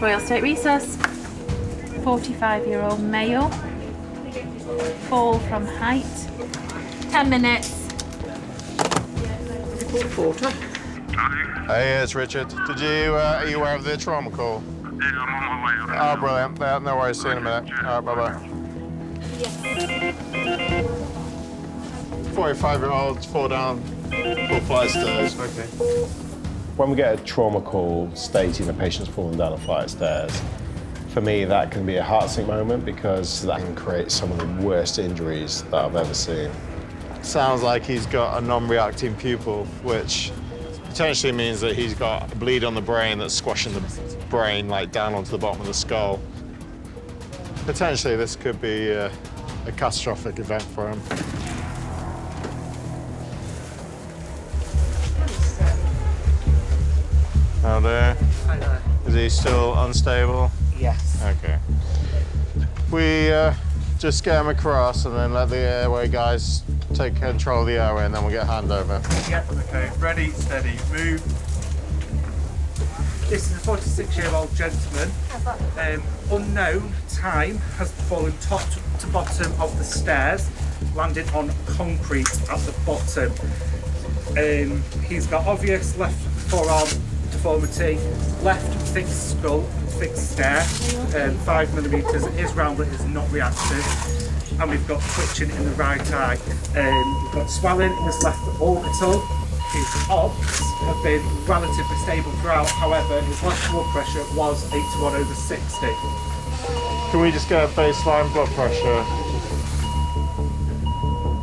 Royal State Recess. 45-year-old male. Fall from height. 10 minutes. Porter. Hey, it's Richard. Are you aware of the trauma call? Yeah, I'm on my way. Oh, brilliant. Yeah, no worries. See you in a minute. All right, bye-bye. 45-year-olds fall down 4 flights of stairs. Okay. When we get a trauma call stating a patient's fallen down a flight of stairs, for me, that can be a heart-sink moment because that can create some of the worst injuries that I've ever seen. Sounds like he's got a non-reacting pupil, which potentially means that he's got a bleed on the brain that's squashing the brain like down onto the bottom of the skull. Potentially, this could be a catastrophic event for him. How there? Hi there. Is he still unstable? Yes. Okay. We just get him across and then let the airway guys take control of the airway and then we'll get a handover. Yep, okay. Ready, steady, move. This is a 46-year-old gentleman. Unknown time has fallen top to bottom of the stairs, landed on concrete at the bottom. He's got obvious left forearm deformity, left fixed skull, fixed stare, 5 millimetres. It is round but is not reactive. And we've got twitching in the right eye. We've got swelling in his left orbital. His obs have been relatively stable throughout. However, his left blood pressure was 81/60. Can we just get a baseline blood pressure?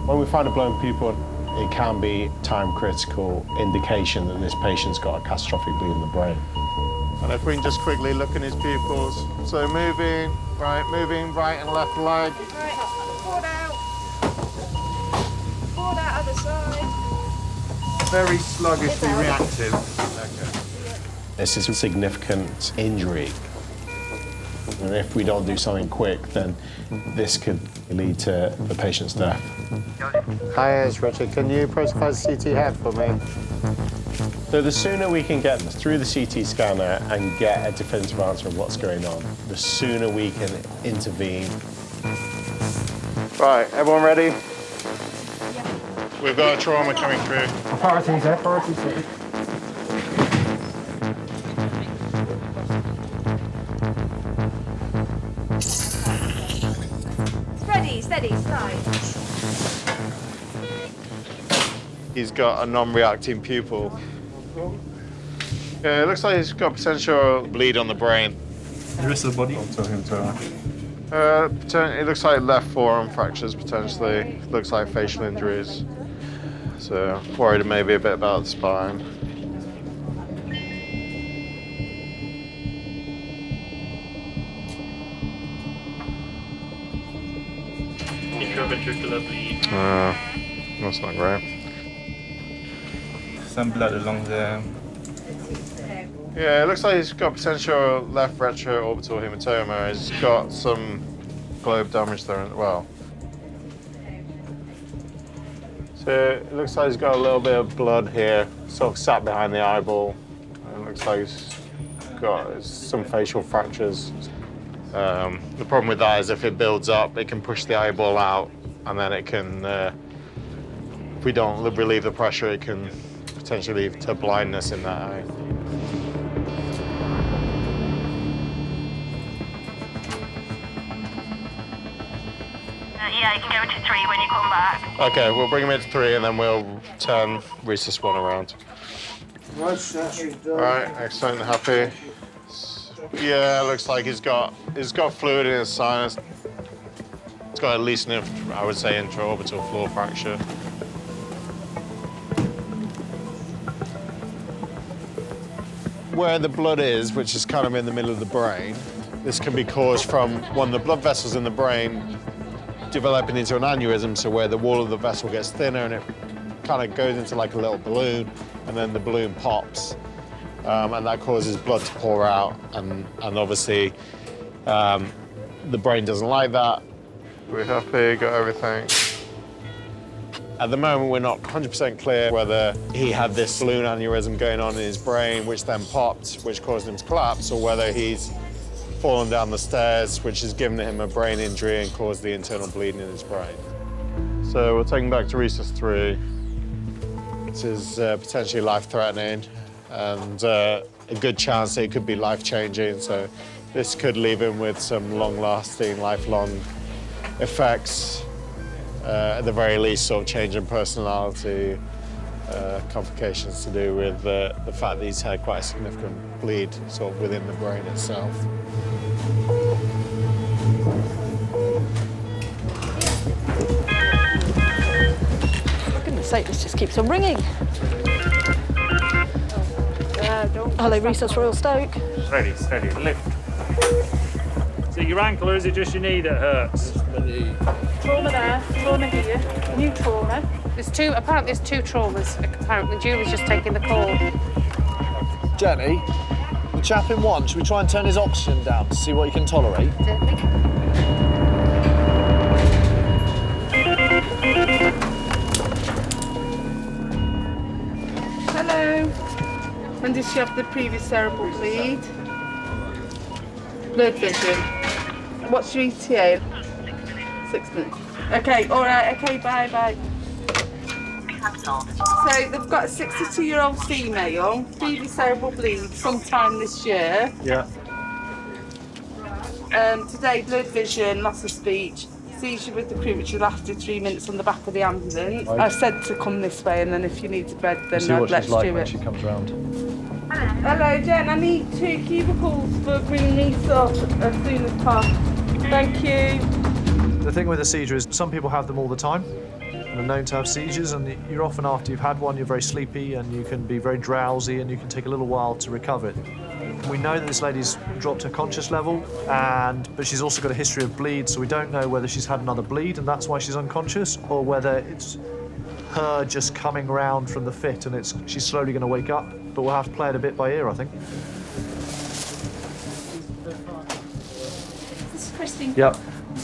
When we find a blown pupil, it can be time-critical indication that this patient's got a catastrophic bleed in the brain. And if we can just quickly look in his pupils. So moving right and left leg. Right, forward out. Forward out other side. Very sluggishly reactive. Okay. This is a significant injury. And if we don't do something quick, then this could lead to the patient's death. Hi, it's Richard. Can you protocol CT head for me? So the sooner we can get through the CT scanner and get a definitive answer of what's going on, the sooner we can intervene. Right, everyone ready? We've got a trauma coming through. Priorities, priorities. Steady, steady, slide. He's got a non-reacting pupil. Yeah, it looks like he's got potential bleed on the brain. The rest of the body? It looks like left forearm fractures potentially. Looks like facial injuries. So worried maybe a bit about the spine. Intraventricular bleed. That's not great. Some blood along the... Yeah, it looks like he's got potential left retroorbital hematoma. He's got some globe damage there as well. So it looks like he's got a little bit of blood here, sort of sat behind the eyeball. And it looks like he's got some facial fractures. The problem with that is if it builds up, it can push the eyeball out, and then it can, if we don't relieve the pressure, it can potentially lead to blindness in that eye. Yeah, you can go into 3 when you come back. Okay, we'll bring him into 3 and then we'll turn Resus 1 around. All right, excellent, happy. Yeah, looks like he's got fluid in his sinus. He's got at least an, I would say, intraorbital floor fracture. Where the blood is, which is kind of in the middle of the brain, this can be caused from one of the blood vessels in the brain developing into an aneurysm, so where the wall of the vessel gets thinner and it kind of goes into like a little balloon, and then the balloon pops, and that causes blood to pour out, and obviously the brain doesn't like that. We're happy, got everything. At the moment, we're not 100% clear whether he had this balloon aneurysm going on in his brain, which then popped, which caused him to collapse, or whether he's fallen down the stairs, which has given him a brain injury and caused the internal bleeding in his brain. So we'll take him back to Resus 3. This is potentially life-threatening and a good chance that it could be life-changing. So this could leave him with some long-lasting, lifelong effects. At the very least, sort of change in personality, complications to do with the fact that he's had quite a significant bleed sort of within the brain itself. For goodness sake, this just keeps on ringing. Hello, Resus Royal Stoke. Steady, steady, lift. Is it your ankle or is it just your knee that hurts? Trauma there, trauma here, new trauma. Apparently there's two traumas. Apparently Julie's just taking the call. Jenny, the chap in one, should we try and turn his oxygen down to see what he can tolerate? Hello. When did she have the previous cerebral bleed? Blood vision. What's your ETA? 6 minutes. Okay, all right, okay, bye. So they've got a 62-year-old female, previous cerebral bleed sometime this year. Yeah. Today, blood vision, loss of speech, seizure with the crew, which lasted 3 minutes on the back of the ambulance. Right. I've said to come this way, and then if you need to bed, then See what let's she's like do when it. she comes round. Hello, Jen. I need 2 cubicles for Green Resus as soon as possible. Thank you. The thing with a seizure is some people have them all the time and are known to have seizures, and you're often, after you've had one, you're very sleepy and you can be very drowsy and you can take a little while to recover it. We know that this lady's dropped her conscious level, but she's also got a history of bleed, so we don't know whether she's had another bleed and that's why she's unconscious, or whether it's her just coming round from the fit and she's slowly going to wake up. But we'll have to play it a bit by ear, I think. This is Christine. Yep.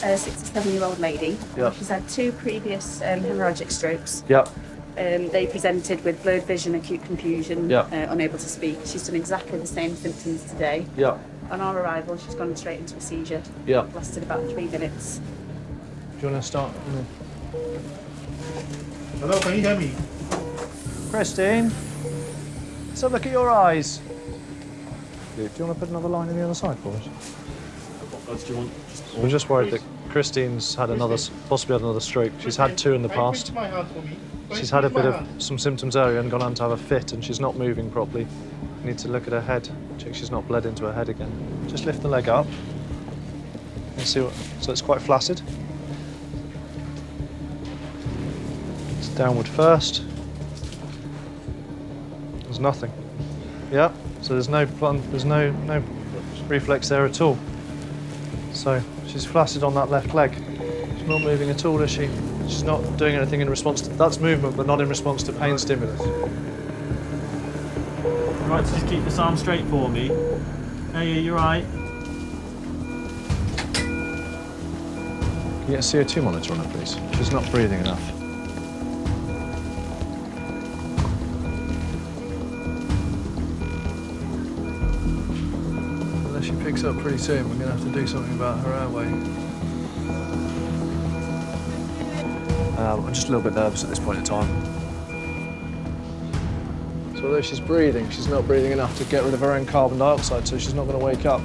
A 67-year-old lady. Yep. She's had 2 previous hemorrhagic strokes. Yep. They presented with blurred vision, acute confusion, Yep. unable to speak. She's done exactly the same symptoms today. Yep. On our arrival, she's gone straight into a seizure. Yep. Lasted about 3 minutes. Do you want to start? Hello, can you hear me? Christine, let's have a look at your eyes. Do you want to put another line on the other side for us? What do you want? We're just worried that Christine's had possibly had another stroke. She's had 2 in the past. She's had a bit of some symptoms earlier and gone on to have a fit, and she's not moving properly. We need to look at her head, check she's not bled into her head again. Just lift the leg up and see so it's quite flaccid. It's downward first. There's nothing. Yeah, so there's no reflex there at all. So she's flaccid on that left leg. She's not moving at all, is she? She's not doing anything in response to... That's movement, but not in response to pain stimulus. Right, so just keep this arm straight for me. Hey, you're right. Can you get a CO2 monitor on her, please? She's not breathing enough. Unless she picks up pretty soon, we're going to have to do something about her airway. I'm just a little bit nervous at this point in time. So although she's breathing, she's not breathing enough to get rid of her own carbon dioxide, so she's not going to wake up.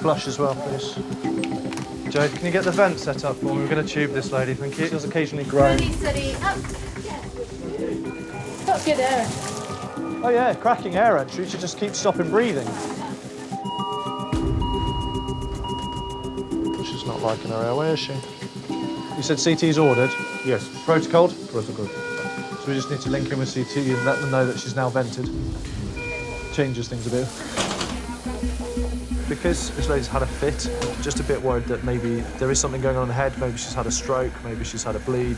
Flush as well, please. Jade, can you get the vent set up for me? We're going to tube this lady, thank you. She does occasionally groan. Steady, up. Got good air. Oh yeah, cracking air entry. She just keeps stopping breathing. She's not liking her airway, is she? You said CT's ordered? Yes. Protocol? Protocol. So we just need to link in with CT and let them know that she's now vented. Changes things a bit. Because this lady's had a fit, just a bit worried that maybe there is something going on in the head. Maybe she's had a stroke, maybe she's had a bleed,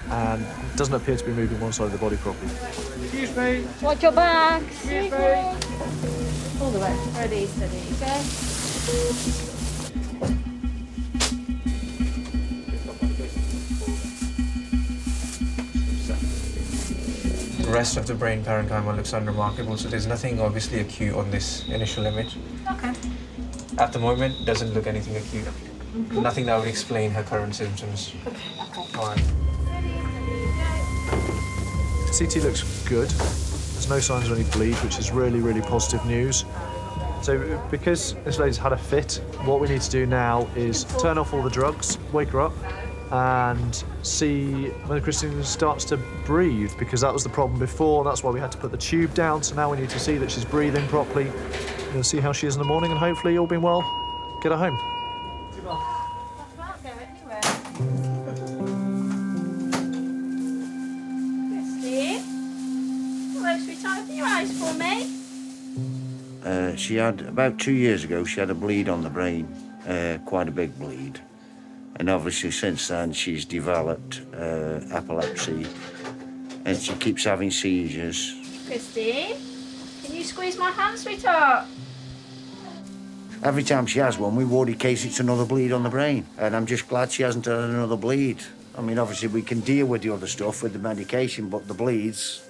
and doesn't appear to be moving one side of the body properly. Excuse me. Watch your back. Excuse me. All the way. Ready, steady, go. rest of the brain parenchyma looks unremarkable, so there's nothing obviously acute on this initial image. Okay. At the moment, doesn't look anything acute. Nothing that would explain her current symptoms. Okay. All right. CT looks good. There's no signs of any bleed, which is really, really positive news. So because this lady's had a fit, what we need to do now is turn off all the drugs, wake her up, and see whether Christine starts to breathe, because that was the problem before, and that's why we had to put the tube down. So now we need to see that she's breathing properly. We'll see how she is in the morning, and hopefully, all being well, get her home. Christine, hello, sweetheart. Open your eyes for me. She had, about 2 years ago, she had a bleed on the brain, quite a big bleed. And obviously since then she's developed epilepsy and she keeps having seizures. Christine, can you squeeze my hand, sweetheart? Every time she has one, we worry in case it's another bleed on the brain. And I'm just glad she hasn't had another bleed. I mean, obviously we can deal with the other stuff with the medication, but the bleeds,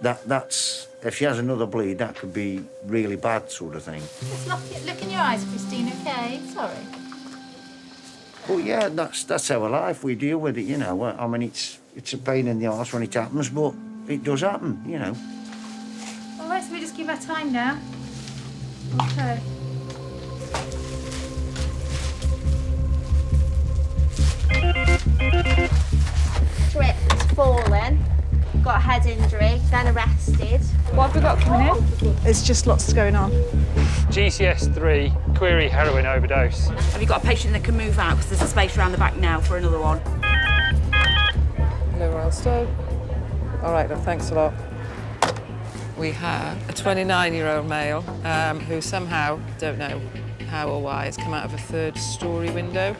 that's, if she has another bleed, that could be really bad sort of thing. Just look in your eyes, Christine, okay? Sorry. But yeah, that's our life. We deal with it, you know. I mean, it's a pain in the arse when it happens, but it does happen, you know. All right, so we just give her time now. Okay. Tripped, fallen, got a head injury, then arrested. What have we got coming in? It's just lots going on. GCS3, query heroin overdose. Have you got a patient that can move out? Because there's a space around the back now for another one. Hello, Royal Stowe. All right, then, thanks a lot. We have a 29-year-old male who somehow, don't know how or why, has come out of a third-storey window,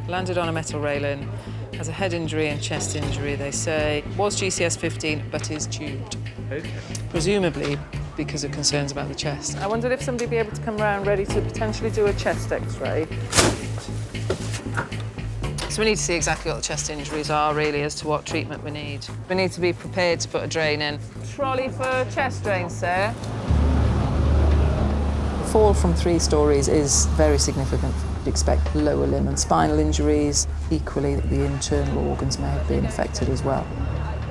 landed on a metal railing, has a head injury and chest injury, they say. Was GCS 15, but is tubed. Okay. Presumably because of concerns about the chest. I wondered if somebody would be able to come round ready to potentially do a chest X-ray. So we need to see exactly what the chest injuries are, really, as to what treatment we need. We need to be prepared to put a drain in. Trolley for chest drain, sir. The fall from 3 storeys is very significant. You'd expect lower limb and spinal injuries. Equally, the internal organs may have been affected as well.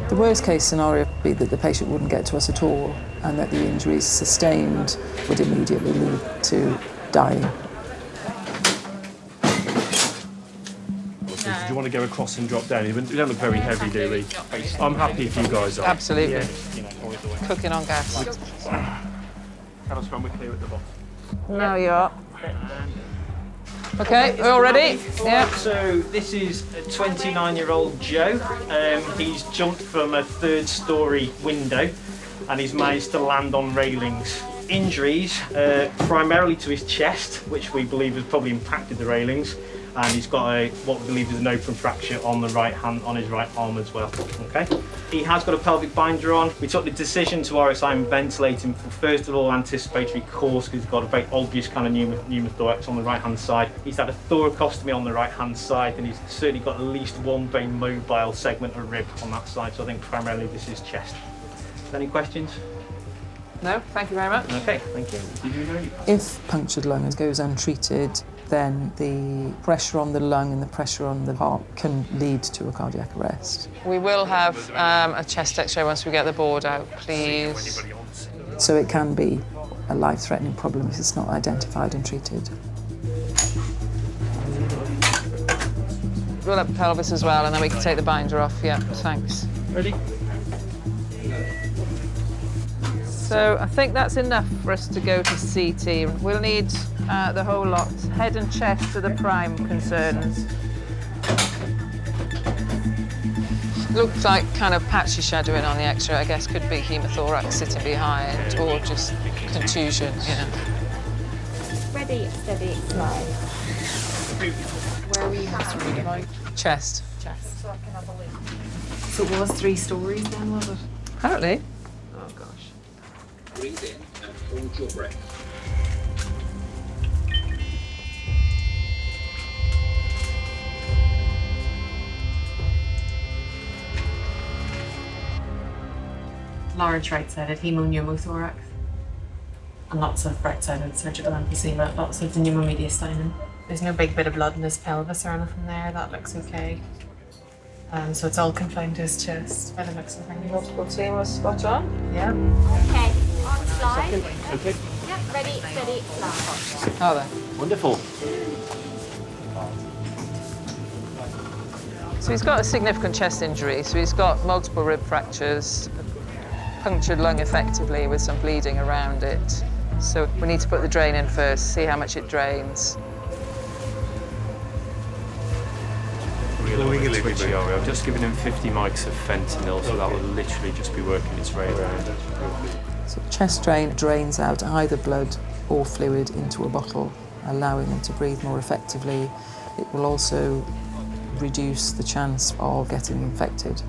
The worst case scenario would be that the patient wouldn't get to us at all and that the injuries sustained would immediately lead to dying. Do you want to go across and drop down? We don't look very heavy, do we? I'm happy if you guys are. Absolutely. Yeah, you know, always the way. Cooking on gas. Tell us when we're clear at the bottom. Now you are. Okay, we're all ready? Yeah. So this is a 29-year-old Joe. He's jumped from a 3rd-storey window and he's managed to land on railings. Injuries primarily to his chest, which we believe has probably impacted the railings, and he's got what we believe is an open fracture on the right hand, on his right arm as well. Okay. He has got a pelvic binder on. We took the decision to RSI and ventilate him for, first of all, anticipatory cause, because he's got a very obvious kind of pneumothorax on the right hand side. He's had a thoracostomy on the right hand side, and he's certainly got at least one very mobile segment of rib on that side. So I think primarily this is chest. Any questions? No, thank you very much. Okay, thank you. Did you know? If punctured lung goes untreated, then the pressure on the lung and the pressure on the heart can lead to a cardiac arrest. We will have a chest X-ray once we get the board out, please. So it can be a life-threatening problem if it's not identified and treated. We'll have the pelvis as well, and then we can take the binder off. Yeah, thanks. Ready? So I think that's enough for us to go to CT. We'll need the whole lot. Head and chest are the prime concerns. Looks like kind of patchy shadowing on the X-ray. I guess could be hemothorax sitting behind or just contusion, yeah. Ready, steady, slide. Where were you having? Chest. Chest. So I can have a look. So it was 3 stories then, was it? Apparently. Oh gosh. Breathe in and hold your breath. large right-sided hemopneumothorax, and lots of right-sided surgical emphysema, lots of the pneumomediastinum. There's no big bit of blood in his pelvis or anything there. That looks okay. So it's all confined to his chest by the looks of things. Multiple tumors, spot on. Yeah. Okay, on slide. Okay. Yep, ready, steady, slide. Oh, there. Wonderful. So he's got a significant chest injury. So he's got multiple rib fractures, punctured lung effectively with some bleeding around it. So we need to put the drain in first, see how much it drains. Really twitchy, are we? I've just given him 50 mics of fentanyl, so that will literally just be working its way around. So the chest drain drains out either blood or fluid into a bottle, allowing him to breathe more effectively. It will also reduce the chance of getting infected.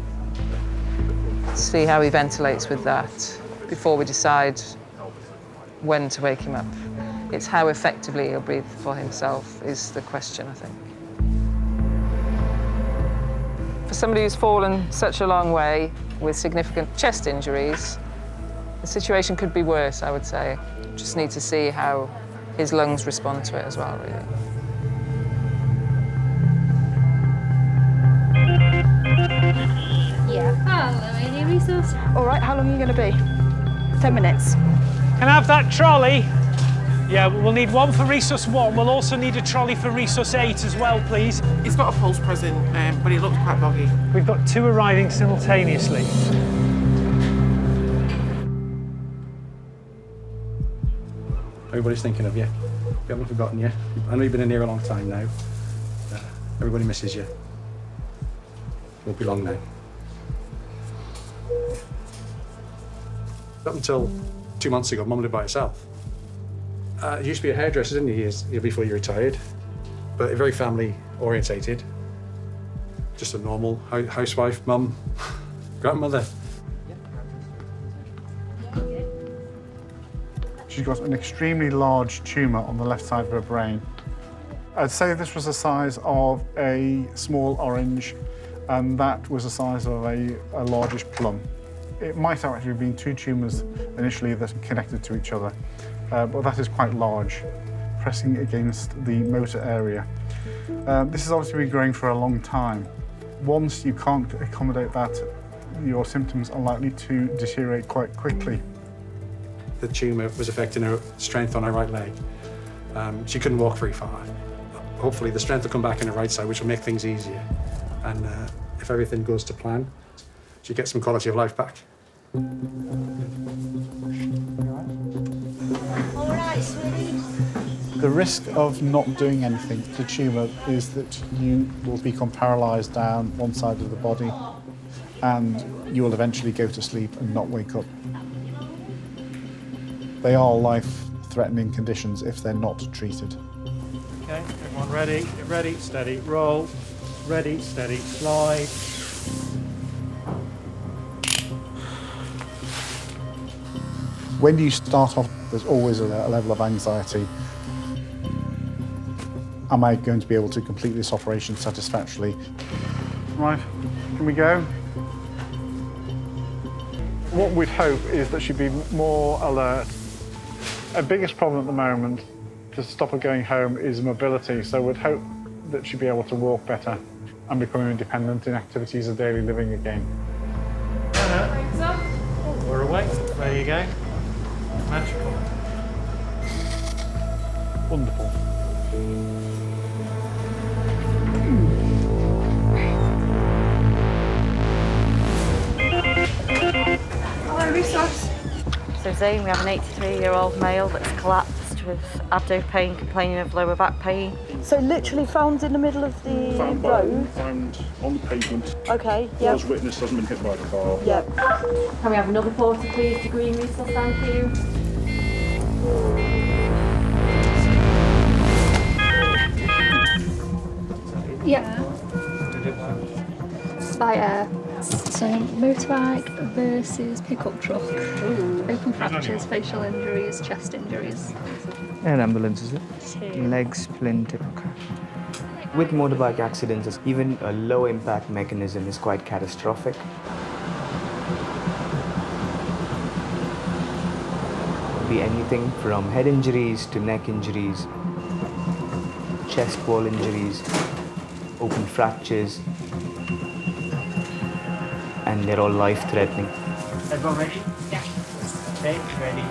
See how he ventilates with that before we decide when to wake him up. It's how effectively he'll breathe for himself is the question, I think. For somebody who's fallen such a long way with significant chest injuries, the situation could be worse, I would say. Just need to see how his lungs respond to it as well, really. Yeah. Hello, any resource? All right, how long are you going to be? 10 minutes. Can I have that trolley? Yeah, we'll need one for Resus 1. We'll also need a trolley for Resus 8 as well, please. He's got a pulse present, but he looks quite boggy. We've got 2 arriving simultaneously. Everybody's thinking of you. We haven't forgotten you. I know you've been in here a long time now. Everybody misses you. Won't be long now. Up until 2 months ago, Mum lived by herself. He used to be a hairdresser, didn't he, years before you retired? But very family orientated. Just a normal housewife, mum, grandmother. She's got an extremely large tumour on the left side of her brain. I'd say this was the size of a small orange, and that was the size of a largish plum. It might have actually been 2 tumours initially that connected to each other. But that is quite large, pressing against the motor area. This has obviously been growing for a long time. Once you can't accommodate that, your symptoms are likely to deteriorate quite quickly. The tumour was affecting her strength on her right leg. She couldn't walk very far. Hopefully the strength will come back in her right side, which will make things easier. And if everything goes to plan, she'll get some quality of life back. All right, sweetie. The risk of not doing anything to the tumour is that you will become paralysed down one side of the body and you will eventually go to sleep and not wake up. They are life-threatening conditions if they're not treated. Okay, everyone ready? Get ready, steady, roll. Ready, steady, slide. When you start off, there's always a level of anxiety. Am I going to be able to complete this operation satisfactorily? Right, can we go? What we'd hope is that she'd be more alert. Her biggest problem at the moment to stop her going home is mobility, so we'd hope that she'd be able to walk better and become independent in activities of daily living again. We're away. There you go. Magical. Wonderful. Hello, resource. So Zane, we have an 83-year-old male that's collapsed with abdo pain, complaining of lower back pain. So literally found in the middle of the road? Found on the pavement. Okay, yeah. Was witness, hasn't been hit by the car. Yep. Can we have another porter, please, to green resource, thank you. Yeah. By air. So motorbike versus pickup truck. Open fractures, facial injuries, chest injuries. An ambulance, is it? Leg splinter. Okay. With motorbike accidents, even a low impact mechanism is quite catastrophic. be anything from head injuries to neck injuries, chest wall injuries, open fractures, and they're all life-threatening. Everyone ready? Yeah. Okay, ready.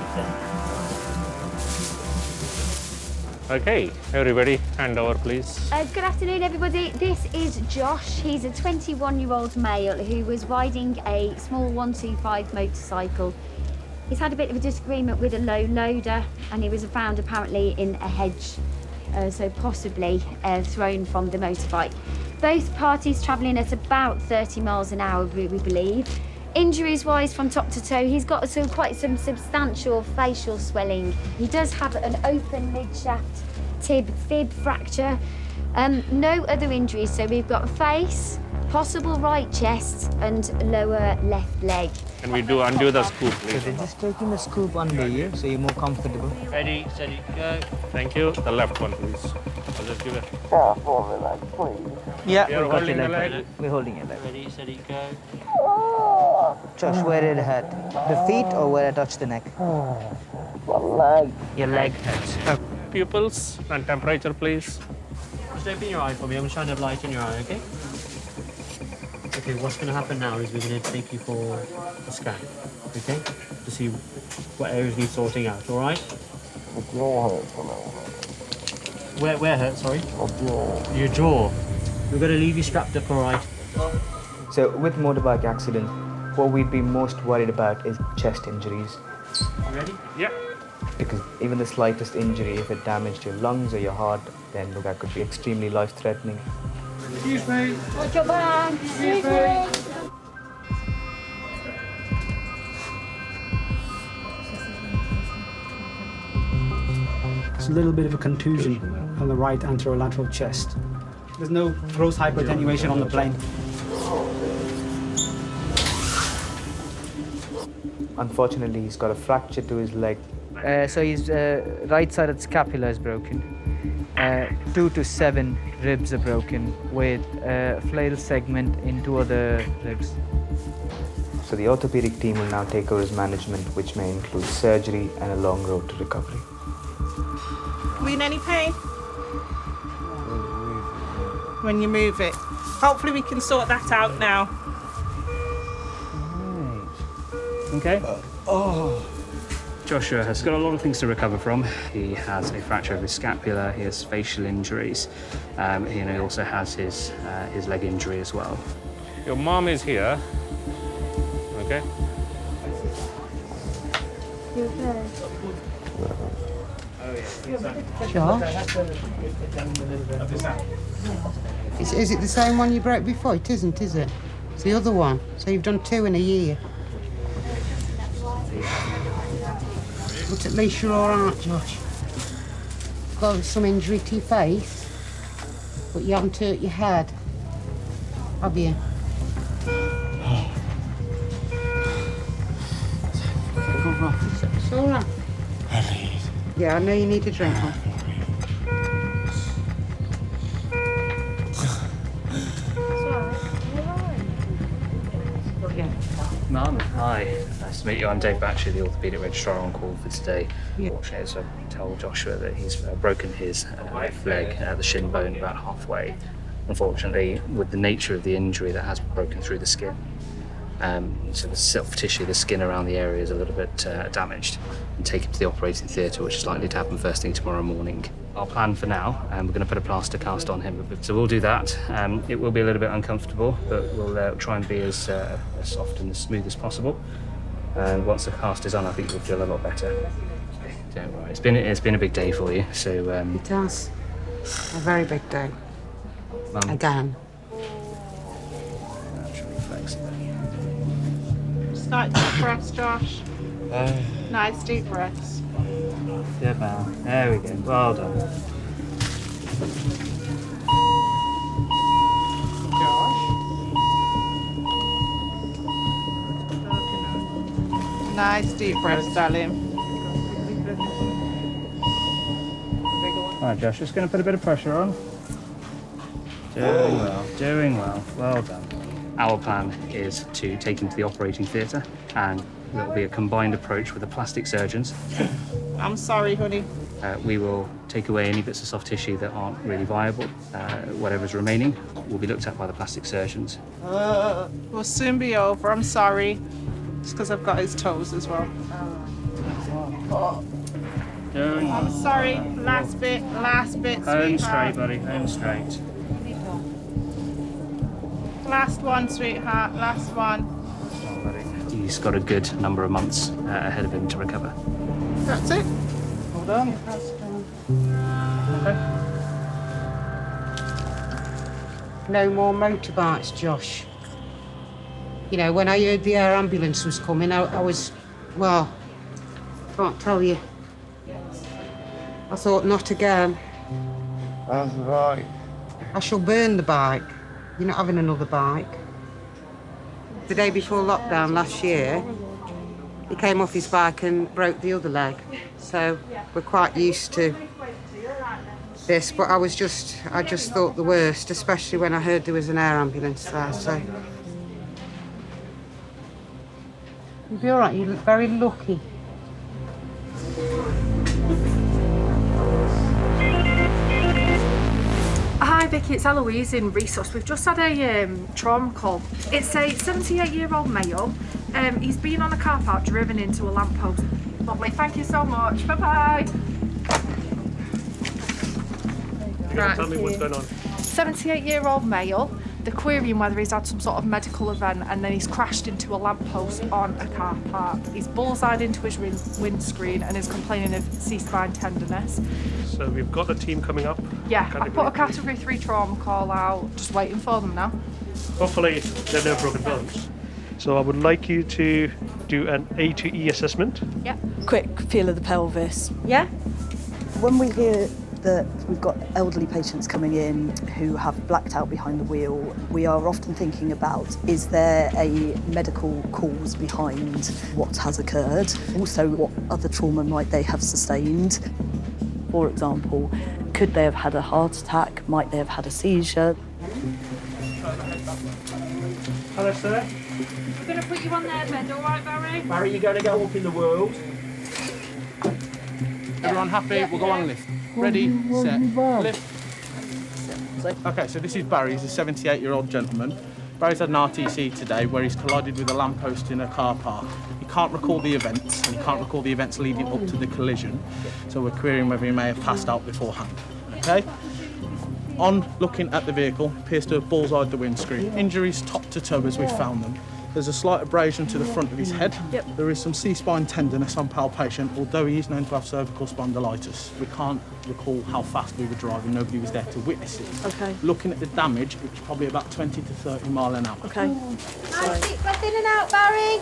Okay, everybody, hand over, please. Good afternoon, everybody. This is Josh. He's a 21-year-old male who was riding a small 125 motorcycle. He's had a bit of a disagreement with a low loader, and he was found apparently in a hedge, so possibly thrown from the motorbike. Both parties travelling at about 30 miles an hour, we believe. Injuries-wise, from top to toe, he's got quite some substantial facial swelling. He does have an open mid-shaft fib fracture. No other injuries, so we've got face, possible right chest, and lower left leg. Can we undo the scoop, So please? they're just taking the scoop under you, so you're more comfortable. Ready, steady, go. Thank you. The left one, please. I'll just give it. Yeah, You're we've got holding your the leg. leg. We're holding your leg. Ready, steady, go. Josh, where did it hurt? The feet or where I touched the neck? Your leg hurts. Pupils and temperature, please. Just open your eye for me. I'm trying to have light in your eye, okay? Okay, what's going to happen now is we're going to take you for a scan, okay? To see what areas need sorting out, all right? The jaw hurts a little bit. Where hurts, sorry? My jaw. Your jaw. We're going to leave you strapped up, all right? So with motorbike accident, what we'd be most worried about is chest injuries. You ready? Yeah. Because even the slightest injury, if it damaged your lungs or your heart, then that could be extremely life-threatening. Excuse me. Watch your back. Excuse me. It's a little bit of a contusion on the right anterolateral chest. There's no gross hypertenuation on the plane. Unfortunately, he's got a fracture to his leg. So his right-sided scapula is broken. 2 to 7 ribs are broken with a flail segment in 2 other ribs. So the orthopedic team will now take over his management, which may include surgery and a long road to recovery. Were you in any pain? When you move it. Hopefully we can sort that out now. Okay. Joshua has got a lot of things to recover from. He has a fracture of his scapula, he has facial injuries, he also has his leg injury as well. Your mom is here, okay? Is it the same one you broke before? It isn't, is it? It's the other one. So you've done 2 in a year. But at least you're all right, Josh. Got some injury to your face, but you haven't hurt your head, have you? It's all right. Yeah, I know you need a drink, huh? Mum, hi. Nice to meet you. I'm Dave Batcher, the orthopaedic registrar on call for today. Yeah. Fortunately, as I told Joshua that he's broken his left leg, the shin bone, about halfway. Unfortunately, with the nature of the injury, that has broken through the skin. So the soft tissue, the skin around the area is a little bit damaged. And take him to the operating theatre, which is likely to happen first thing tomorrow morning. Our plan for now, we're going to put a plaster cast on him. So we'll do that. It will be a little bit uncomfortable, but we'll try and be as soft and as smooth as possible. And once the cast is on, I think you'll feel a lot better. Don't worry. It's been a big day for you. So It has. A very big day. Mum. Again. Start deep breaths, Josh. Nice deep breaths. Good man. There we go. Well done. Nice deep breaths, darling. All right, Josh, just going to put a bit of pressure on. Doing well, doing well. Well done. Our plan is to take him to the operating theatre, and it will be a combined approach with the plastic surgeons. I'm sorry, honey. We will take away any bits of soft tissue that aren't really viable. Whatever's remaining will be looked at by the plastic surgeons. We'll soon be over. I'm sorry. It's because I've got his toes as well. I'm sorry. Last bit, Home sweetheart. straight, buddy, home straight. Last one, sweetheart. Last one. He's got a good number of months ahead of him to recover. That's it. Well done. No more motorbikes, Josh. You know, when I heard the air ambulance was coming, I was, well, can't tell you. I thought, not again. That's right. I shall burn the bike. You're not having another bike. The day before lockdown last year, he came off his bike and broke the other leg. So we're quite used to this, but I just thought the worst, especially when I heard there was an air ambulance there, so. You'll be all right, you look very lucky. Hi Vicky, it's Eloise in Resus. We've just had a trauma call. It's a 78-year-old male. He's been on a car park driven into a lamppost. Lovely, thank you so much. Bye-bye. You gotta tell me what's going on. 78-year-old male. They're querying whether he's had some sort of medical event and then he's crashed into a lamppost on a car park. He's bullseyed into his windscreen and is complaining of C-spine tenderness. So we've got a team coming up. Yeah, I put a category 3 trauma call out, just waiting for them now. Hopefully there are no broken bones. So I would like you to do an A to E assessment. Yeah. Quick feel of the pelvis. Yeah. When we hear that we've got elderly patients coming in who have blacked out behind the wheel, we are often thinking about, is there a medical cause behind what has occurred? Also, what other trauma might they have sustained? For example, could they have had a heart attack? Might they have had a seizure? Hello, sir. We're going to put you on their bed, all right, Barry? Barry, you're going to go up in the world. Everyone happy? We'll go on lift. Ready, set, lift. Okay, so this is Barry. He's a 78-year-old gentleman. Barry's had an RTC today where he's collided with a lamppost in a car park. He can't recall the events, and he can't recall the events leading up to the collision. So we're querying whether he may have passed out beforehand. Okay? On looking at the vehicle, appears to have bullseyed the windscreen. Injuries top to toe as we found them. There's a slight abrasion to the front of his head. Yep. There is some C-spine tenderness on palpation, although he is known to have cervical spondylitis. We can't recall how fast we were driving. Nobody was there to witness it. Okay. Looking at the damage, it's probably about 20 to 30 mile an hour. Okay. Nice deep breath in and out, Barry.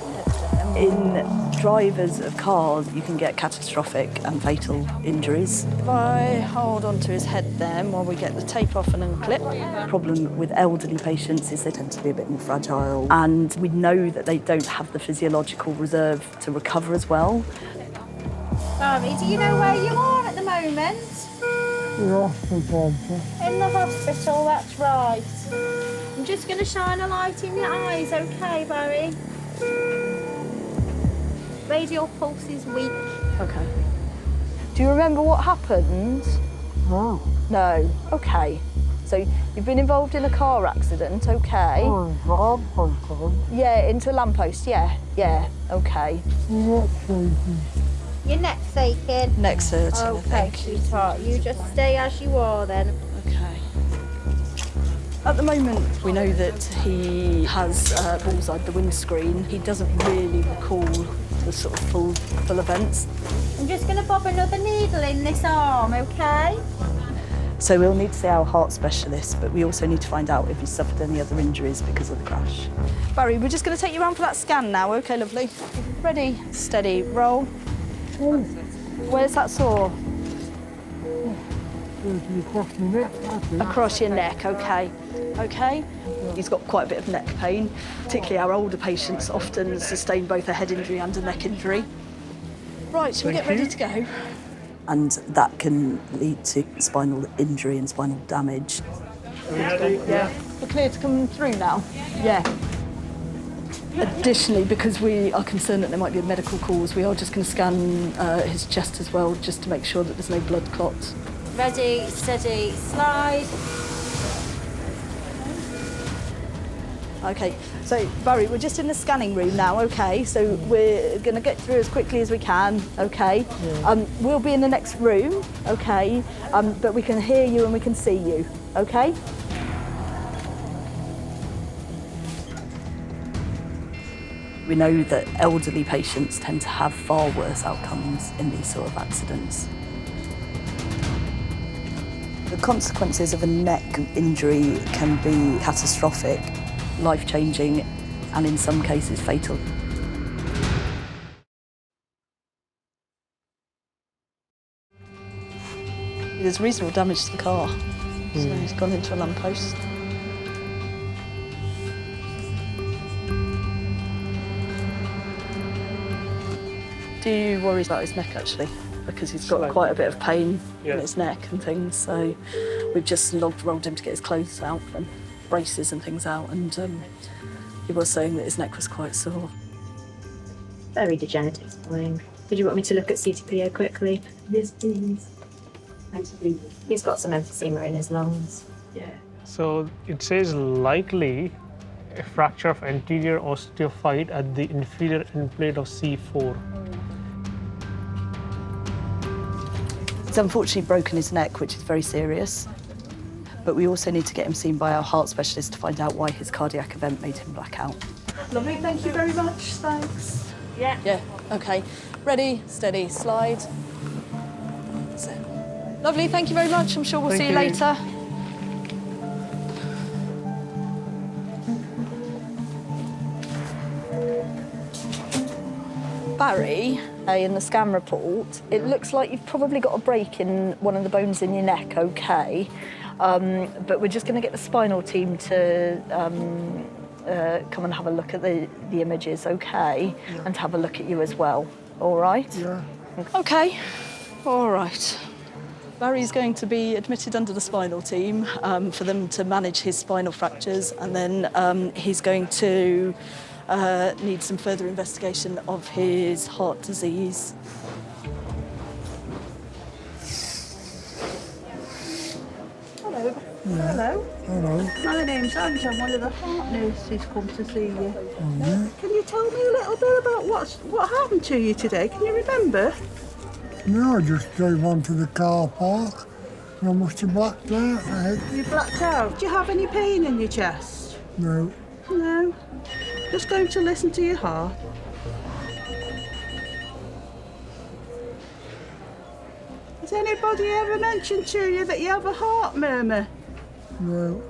In drivers of cars, you can get catastrophic and fatal injuries. If I hold onto his head then while we get the tape off and unclip. The problem with elderly patients is they tend to be a bit more fragile, and we know that they don't have the physiological reserve to recover as well. Barry, do you know where you are at the moment? In the hospital, that's right. I'm just going to shine a light in your eyes, okay, Barry? Radial pulse is weak. Okay. Do you remember what happened? No. No. Okay. So you've been involved in a car accident, okay? Yeah, into a lamppost, yeah. Yeah, okay. Your neck's aching. Neck's hurting, I Okay, think. sweetheart. You just stay as you are then. Okay. At the moment, we know that he has bullseyed the windscreen. He doesn't really recall the sort of full events. I'm just going to bob another needle in this arm, okay? So we'll need to see our heart specialist, but we also need to find out if he's suffered any other injuries because of the crash. Barry, we're just going to take you around for that scan now. OK, lovely. Ready, steady, roll. Where's that sore? Across your neck, OK. OK. He's got quite a bit of neck pain. Particularly our older patients often sustain both a head injury and a neck injury. Right, shall we get ready to go? And that can lead to spinal injury and spinal damage. Ready? Yeah. We're clear to come through now? Yeah. Additionally, because we are concerned that there might be a medical cause, we are just going to scan his chest as well, just to make sure that there's no blood clots. Ready, steady, slide. Okay, so Barry, we're just in the scanning room now, okay? So we're going to get through as quickly as we can, okay? Yeah. We'll be in the next room, okay? But we can hear you and we can see you, okay? We know that elderly patients tend to have far worse outcomes in these sort of accidents. The consequences of a neck injury can be catastrophic, life-changing, and in some cases fatal. There's reasonable damage to the car, so he's gone into a lamppost. Do you worry about his neck, actually? Because he's got quite a bit of pain in his neck and things, so we've just rolled him to get his clothes out and braces and things out, and he was saying that his neck was quite sore. Very degenerative spine. Did you want me to look at CTPO quickly? Yes, please. He's got some emphysema in his lungs. Yeah. So it says likely a fracture of anterior osteophyte at the inferior end plate of C4. He's unfortunately broken his neck, which is very serious. But we also need to get him seen by our heart specialist to find out why his cardiac event made him black out. Lovely, thank you very much. Thanks. Yeah. Yeah, okay. Ready, steady, slide. That's it. Lovely, thank you very much. I'm sure we'll see you later. Barry, in the scan report, it looks like you've probably got a break in one of the bones in your neck, okay? But we're just going to get the spinal team to come and have a look at the images, okay? Yeah. And have a look at you as well, all right? Yeah. Okay, all right. Barry's going to be admitted under the spinal team for them to manage his spinal fractures, and then he's going to need some further investigation of his heart disease. Hello. Yeah. Hello. Hello. My name's Ange. I'm one of the heart nurses come to see you. Oh, yeah. Can you tell me a little bit about what happened to you today? Can you remember? No, I just drove onto the car park and I must have blacked out, I think. You blacked out. Do you have any pain in your chest? No. No. Just going to listen to your heart. Has anybody ever mentioned to you that you have a heart murmur? No.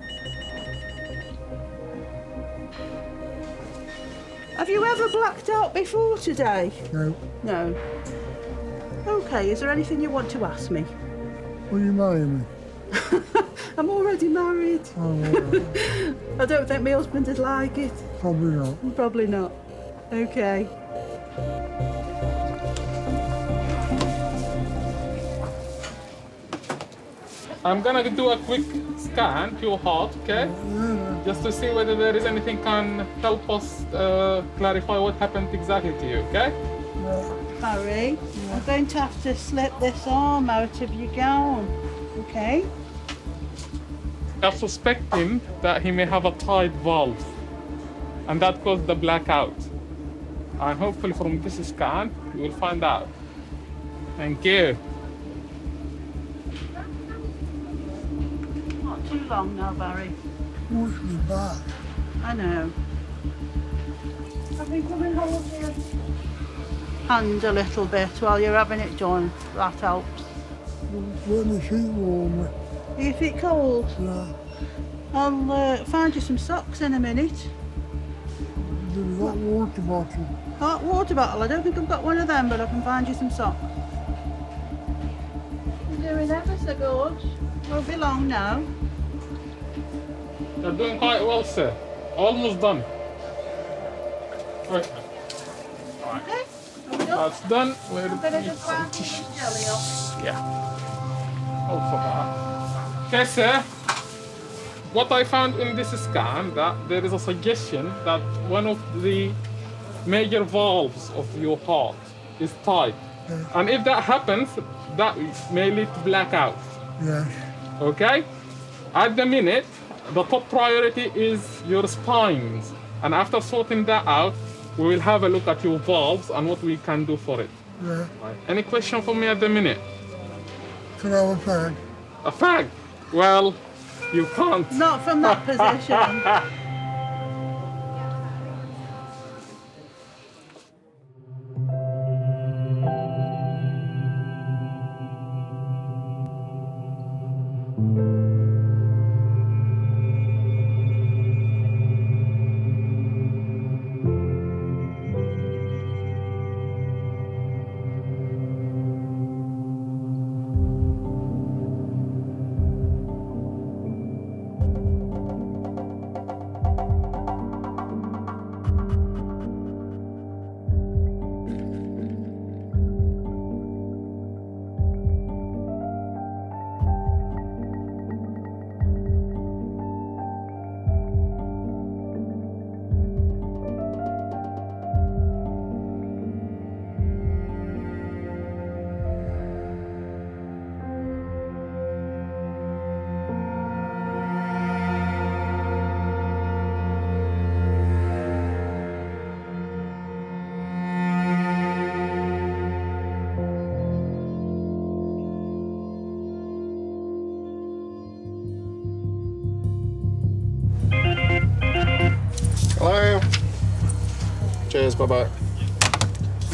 Have you ever blacked out before today? No. No. Okay, is there anything you want to ask me? Will you marry me? I'm already married. Oh, all right. I don't think my husband would like it. Probably not. Probably not. Okay. I'm gonna do a quick scan to your heart, okay? Just to see whether there is anything can help us clarify what happened exactly to you, okay? Barry, I'm going to have to slip this arm out of your gown, okay? I'm suspecting that he may have a tight valve, and that caused the blackout. And hopefully from this scan, we will find out. Thank you. Not too long now, Barry. Push me back. I know. I think I'm going to hold your hand a little bit while you're having it done. That helps. Let me feet warm. Are your feet cold? Yeah. I'll find you some socks in a minute. There's that water bottle. Hot water bottle? I don't think I've got one of them, but I can find you some socks. You're doing ever so good. Won't be long now. You're doing quite well, sir. Almost done. Right. Okay. That's done. I'm going to just wipe some jelly off. Yeah. Oh, for that. Okay, sir. what I found in this scan, that there is a suggestion that one of the major valves of your heart is tight. And if that happens, that may lead to blackout. Yes. Okay? At the minute, the top priority is your spines. And after sorting that out, we will have a look at your valves and what we can do for it. Yeah. Any question for me at the minute? Can I have a fag? A fag? Well, you can't. Not from that position. Hello. Cheers, bye-bye.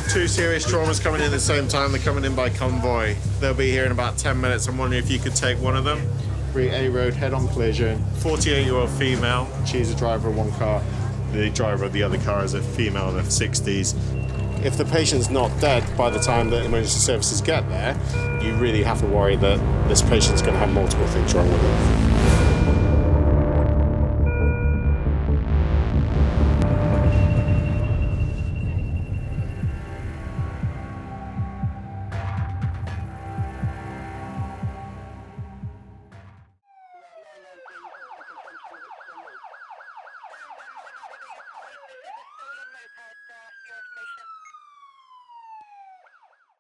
Two serious traumas coming in at the same time. They're coming in by convoy. They'll be here in about 10 minutes. I'm wondering if you could take one of them. 3A road head-on collision. 48-year-old female. She's a driver of one car. The driver of the other car is a female in her 60s. If the patient's not dead by the time that emergency services get there, you really have to worry that this patient's going to have multiple things wrong with her.